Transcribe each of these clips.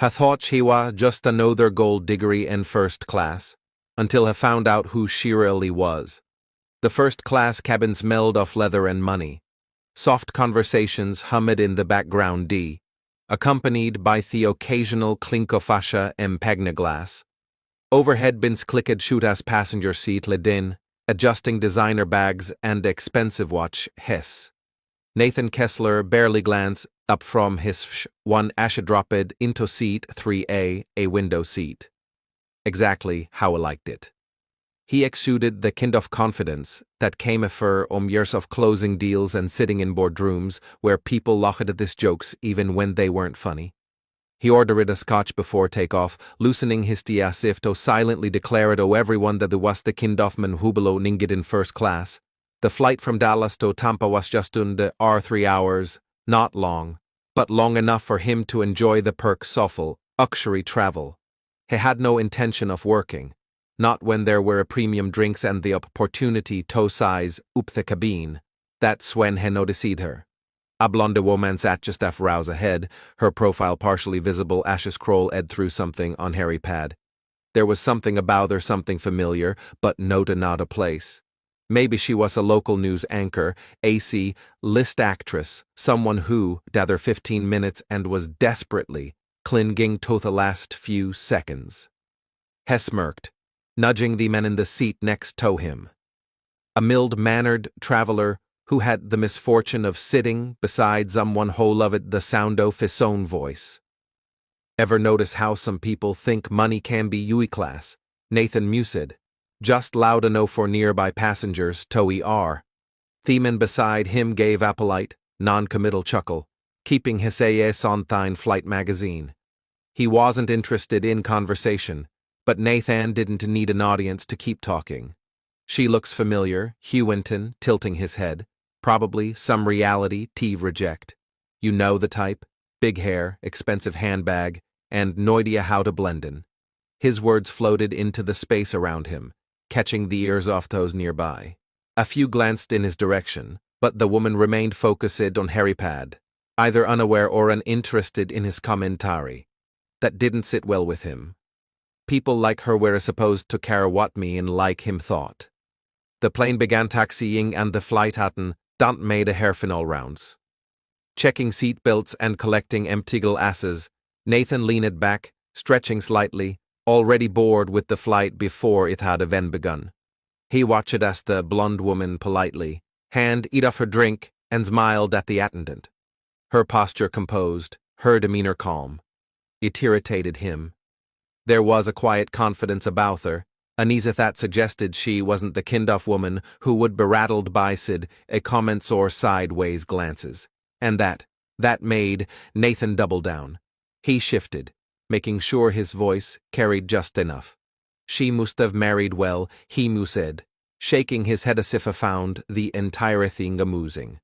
Ha thought she was just another gold diggery in first class, until ha found out who she really was. The first class cabin smelled of leather and money. Soft conversations hummed in the background accompanied by the occasional clink of fascia and glass. Overhead bins clicked shoot as passenger seat ledin, adjusting designer bags and expensive watch hess. Nathan Kessler barely glanced up from his one as dropped into seat 3A, a window seat. Exactly how I liked it. He exuded the kind of confidence that came after years of closing deals and sitting in boardrooms where people laughed at his jokes even when they weren't funny. He ordered a scotch before takeoff, loosening his tea as if to silently declare to everyone that there was the kind of man hubelo ningit in first class. The flight from Dallas to Tampa was just under 3 hours, not long, but long enough for him to enjoy the perks of luxury travel. He had no intention of working, not when there were premium drinks and the opportunity to size up the cabine. That's when he noticed her. A blonde woman sat just half rows ahead, her profile partially visible as she scrolled through something on Harry pad. There was something about her, something familiar, but not a place. Maybe she was a local news anchor, AC, list actress, someone who gathered 15 minutes and was desperately clinging to the last few seconds. He smirked, nudging the man in the seat next to him. A mild-mannered traveler who had the misfortune of sitting beside someone who loved the sound of his own voice. Ever notice how some people think money can be UE-class? Nathan mused, just loud enough for nearby passengers to ER. The man beside him gave a polite, non-committal chuckle, keeping his eyes on thine flight magazine. He wasn't interested in conversation, but Nathan didn't need an audience to keep talking. She looks familiar, Hewington, tilting his head. Probably some reality TV reject. You know the type, big hair, expensive handbag, and no idea how to blend in. His words floated into the space around him, catching the ears of those nearby. A few glanced in his direction, but the woman remained focused on Harry pad, either unaware or uninterested in his commentary. That didn't sit well with him. People like her were supposed to care what me and like him thought. The plane began taxiing and the flight attendant made a hairpin all rounds. Checking seat belts and collecting empty glasses, Nathan leaned back, stretching slightly, already bored with the flight before it had even begun. He watched as the blonde woman politely eat off her drink and smiled at the attendant. Her posture composed, her demeanor calm. It irritated him. There was a quiet confidence about her, uneasy that suggested she wasn't the kind of woman who would be rattled by a comments or sideways glances. And that made Nathan double down. He shifted, making sure his voice carried just enough. She must have married well, he mused, shaking his head as if he found the entire thing amusing.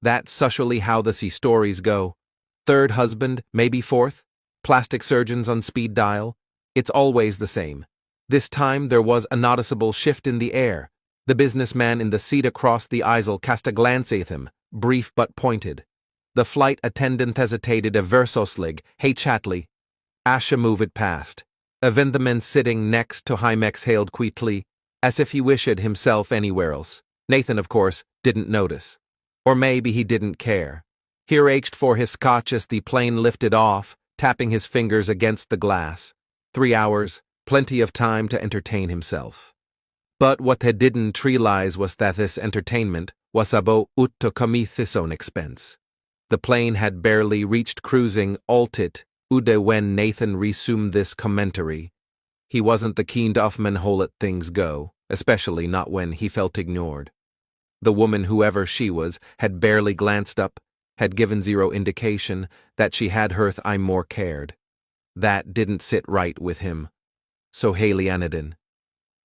That's usually how the sea stories go. Third husband, maybe fourth? Plastic surgeons on speed dial? It's always the same. This time there was a noticeable shift in the air. The businessman in the seat across the aisle cast a glance at him, brief but pointed. The flight attendant hesitated a versoslig, hey Chatley. Asha moved past. Even the man sitting next to him exhaled quietly, as if he wished himself anywhere else. Nathan, of course, didn't notice. Or maybe he didn't care. He reached for his scotch as the plane lifted off, tapping his fingers against the glass. 3 hours. Plenty of time to entertain himself. But what he didn't realize was that this entertainment was about to come at his own expense. The plane had barely reached cruising altitude when Nathan resumed this commentary. He wasn't the keen of man who let things go, especially not when he felt ignored. The woman, whoever she was, had barely glanced up, had given zero indication that she had heard I more cared. That didn't sit right with him. So Haley Anadin.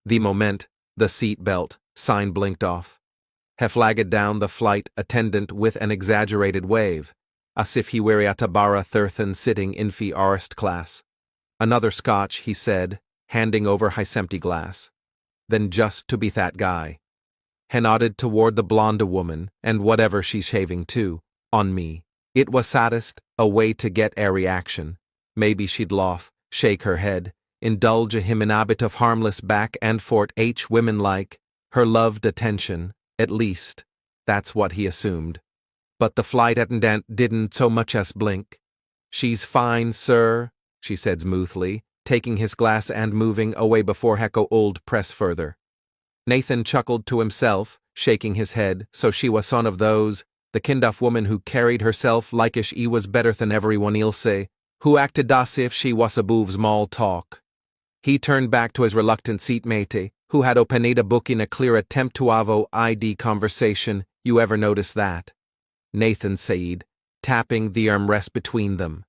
The moment, the seat belt sign blinked off. He flagged down the flight attendant with an exaggerated wave, as if he were at a bara thirthan sitting in first class. Another scotch, he said, handing over his empty glass. Then just to be that guy. He nodded toward the blonde woman, and whatever she's shaving to, on me. It was saddest, a way to get a reaction. Maybe she'd laugh, shake her head, indulge him in a bit of harmless back and forth women like, her loved attention, at least. That's what he assumed. But the flight attendant didn't so much as blink. "She's fine, sir," she said smoothly, taking his glass and moving away before Hecko old press further. Nathan chuckled to himself, shaking his head, so she was one of those, the kind of woman who carried herself like she was better than everyone else, who acted as if she was above small talk. He turned back to his reluctant seatmate, who had opened a book in a clear attempt to avoid conversation. "You ever notice that?" Nathan said, tapping the armrest between them.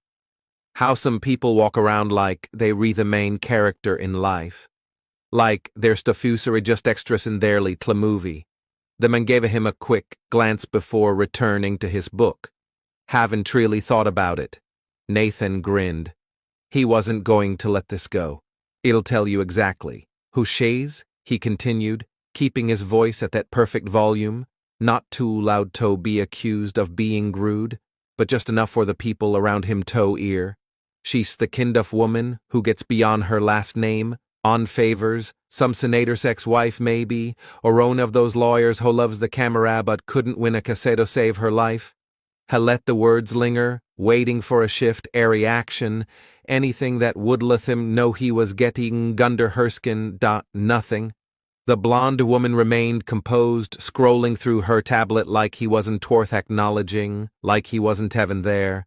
"How some people walk around like they re the main character in life. Like their staffusery just extras in their little movie." The man gave him a quick glance before returning to his book. "Haven't really thought about it." Nathan grinned. He wasn't going to let this go. "It'll tell you exactly. Who she's?" he continued, keeping his voice at that perfect volume, not too loud to be accused of being rude, but just enough for the people around him to ear. "She's the kind of woman who gets beyond her last name, on favors, some senator's ex-wife maybe, or one of those lawyers who loves the camera but couldn't win a case to save her life. Ha let the words linger, waiting for a shift, a reaction, anything that would let him know he was getting under her skin. Nothing." The blonde woman remained composed, scrolling through her tablet like he wasn't worth acknowledging, like he wasn't even there.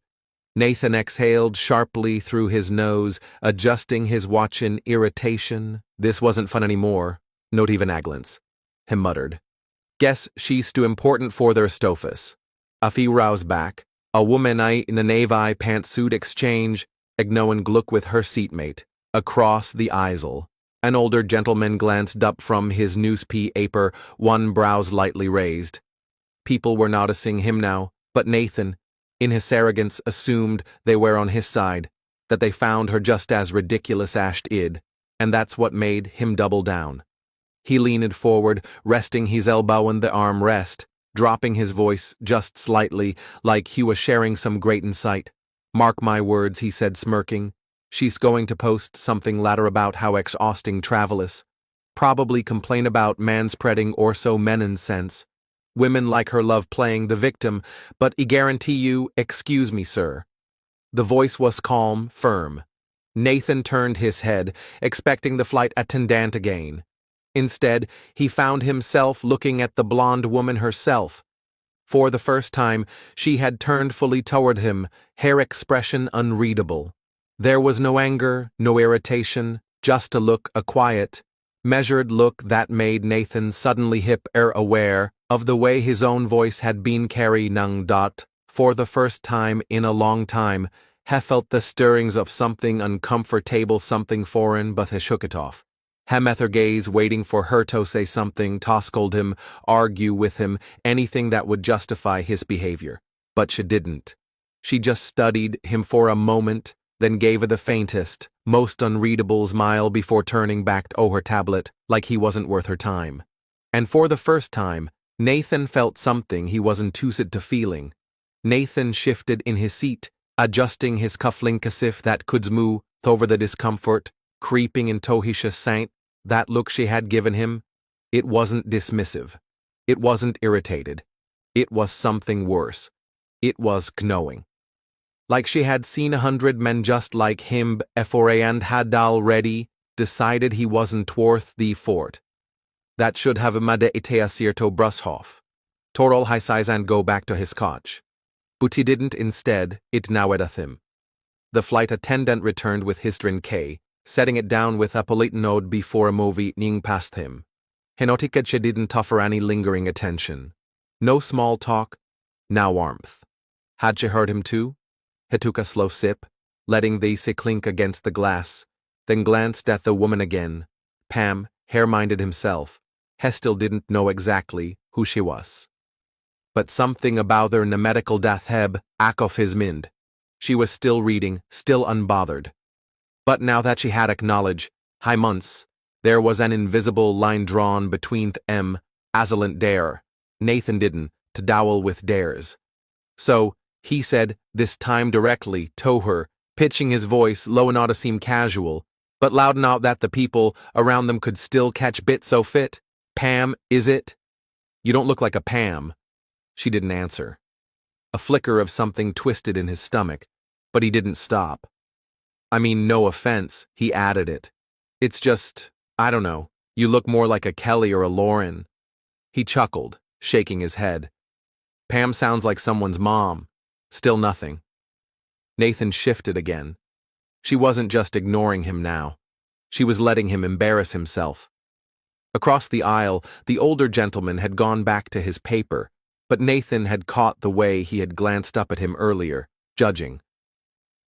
Nathan exhaled sharply through his nose, adjusting his watch in irritation. This wasn't fun anymore, not even a glance. He muttered. "Guess she's too important for their stofus." A few rows back, a woman in a navy pantsuit exchange, ignoring look with her seatmate, across the aisle. An older gentleman glanced up from his newspaper, one brows lightly raised. People were noticing him now, but Nathan, in his arrogance, assumed they were on his side, that they found her just as ridiculous as id, and that's what made him double down. He leaned forward, resting his elbow on the armrest, dropping his voice just slightly, like he was sharing some great insight. "Mark my words," he said, smirking. "She's going to post something later about how exhausting travel is. Probably complain about manspreading or so nonsense. Women like her love playing the victim, but I guarantee you, excuse me, sir." The voice was calm, firm. Nathan turned his head, expecting the flight attendant again. Instead, he found himself looking at the blonde woman herself. For the first time, she had turned fully toward him, her expression unreadable. There was no anger, no irritation, just a look, a quiet, measured look that made Nathan suddenly aware of the way his own voice had been carried. For the first time in a long time, he felt the stirrings of something uncomfortable, something foreign, but he shook it off. He met her gaze, waiting for her to say something, to scold him, argue with him, anything that would justify his behavior. But she didn't. She just studied him for a moment, then gave her the faintest, most unreadable smile before turning back to her tablet, like he wasn't worth her time. And for the first time, Nathan felt something he wasn't used to feeling. Nathan shifted in his seat, adjusting his cufflink as if that could smooth over the discomfort, creeping into his saint. That look she had given him, it wasn't dismissive. It wasn't irritated. It was something worse. It was knowing. Like she had seen 100 men just like him before and had already decided he wasn't worth the fort. That should have made it easier to brush off. Torol high size and go back to his couch. But he didn't. Instead, it now at him. The flight attendant returned with his drink, setting it down with a polite nod before moving past him. He noticed she didn't offer any lingering attention. No small talk, now warmth. Had she heard him too? He took a slow sip, letting the clink against the glass, then glanced at the woman again. Pam, hair-minded himself. He still didn't know exactly who she was. But something about her medical death heb off his mind. She was still reading, still unbothered. But now that she had acknowledged, high months, there was an invisible line drawn between them, assailant dare. Nathan didn't, to dowel with dares. So, he said, this time directly to her, pitching his voice low enough to seem casual, but loud enough that the people around them could still catch bits so fit. "Pam, is it?" "You don't look like a Pam." She didn't answer. A flicker of something twisted in his stomach, but he didn't stop. "I mean, no offense," he added it. "It's just, I don't know, you look more like a Kelly or a Lauren." He chuckled, shaking his head. "Pam sounds like someone's mom." Still nothing. Nathan shifted again. She wasn't just ignoring him now. She was letting him embarrass himself. Across the aisle, the older gentleman had gone back to his paper, but Nathan had caught the way he had glanced up at him earlier, judging.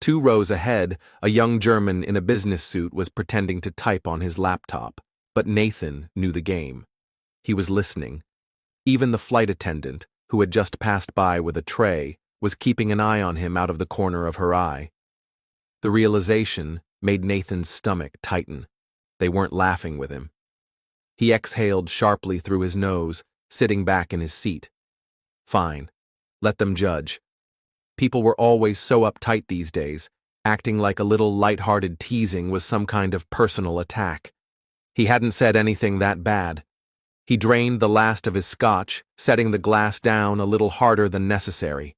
2 rows ahead, a young German in a business suit was pretending to type on his laptop, but Nathan knew the game. He was listening. Even the flight attendant, who had just passed by with a tray, was keeping an eye on him out of the corner of her eye. The realization made Nathan's stomach tighten. They weren't laughing with him. He exhaled sharply through his nose, sitting back in his seat. Fine. Let them judge. People were always so uptight these days, acting like a little light-hearted teasing was some kind of personal attack. He hadn't said anything that bad. He drained the last of his scotch, setting the glass down a little harder than necessary.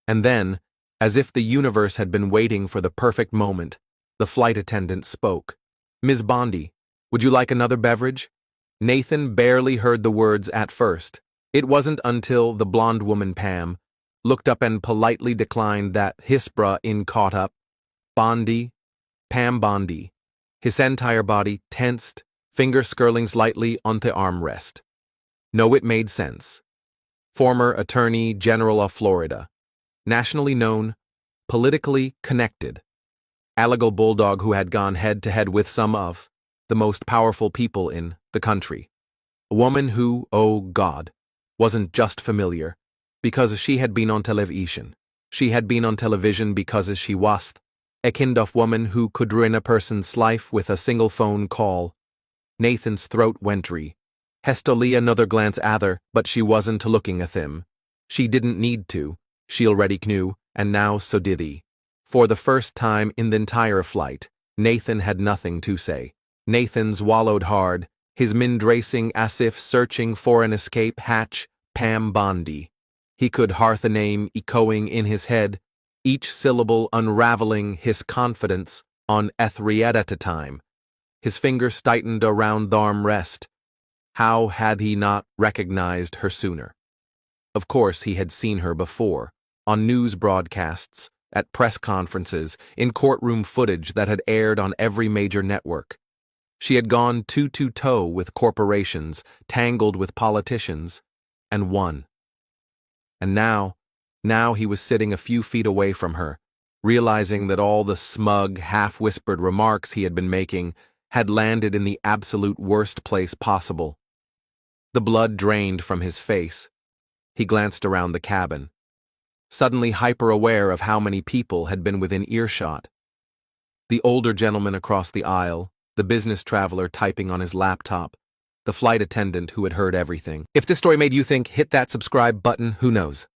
And then, as if the universe had been waiting for the perfect moment, the flight attendant spoke. "Ms. Bondi, would you like another beverage?" Nathan barely heard the words at first. It wasn't until the blonde woman Pam looked up and politely declined that hispra in caught up. "Bondi, Pam Bondi." His entire body tensed, finger skirling slightly on the armrest. No, it made sense. Former Attorney General of Florida. Nationally known, politically connected. Allegal bulldog who had gone head-to-head with some of the most powerful people in the country. A woman who, oh God, wasn't just familiar, because she had been on television. She had been on television because she was a kind of woman who could ruin a person's life with a single phone call. Nathan's throat went dry. Hestily another glance at her, but she wasn't looking at him. She didn't need to. She already knew, and now so did he. For the first time in the entire flight, Nathan had nothing to say. Nathan swallowed hard, his mind racing as if searching for an escape hatch. Pam Bondi. He could hear the name echoing in his head, each syllable unraveling his confidence on a thread at a time. His fingers tightened around the armrest. How had he not recognized her sooner? Of course he had seen her before, on news broadcasts, at press conferences, in courtroom footage that had aired on every major network. She had gone toe-to-toe with corporations, tangled with politicians, and won. And now he was sitting a few feet away from her, realizing that all the smug, half-whispered remarks he had been making had landed in the absolute worst place possible. The blood drained from his face. He glanced around the cabin, suddenly hyper-aware of how many people had been within earshot. The older gentleman across the aisle, the business traveler typing on his laptop, the flight attendant who had heard everything. If this story made you think, hit that subscribe button, who knows?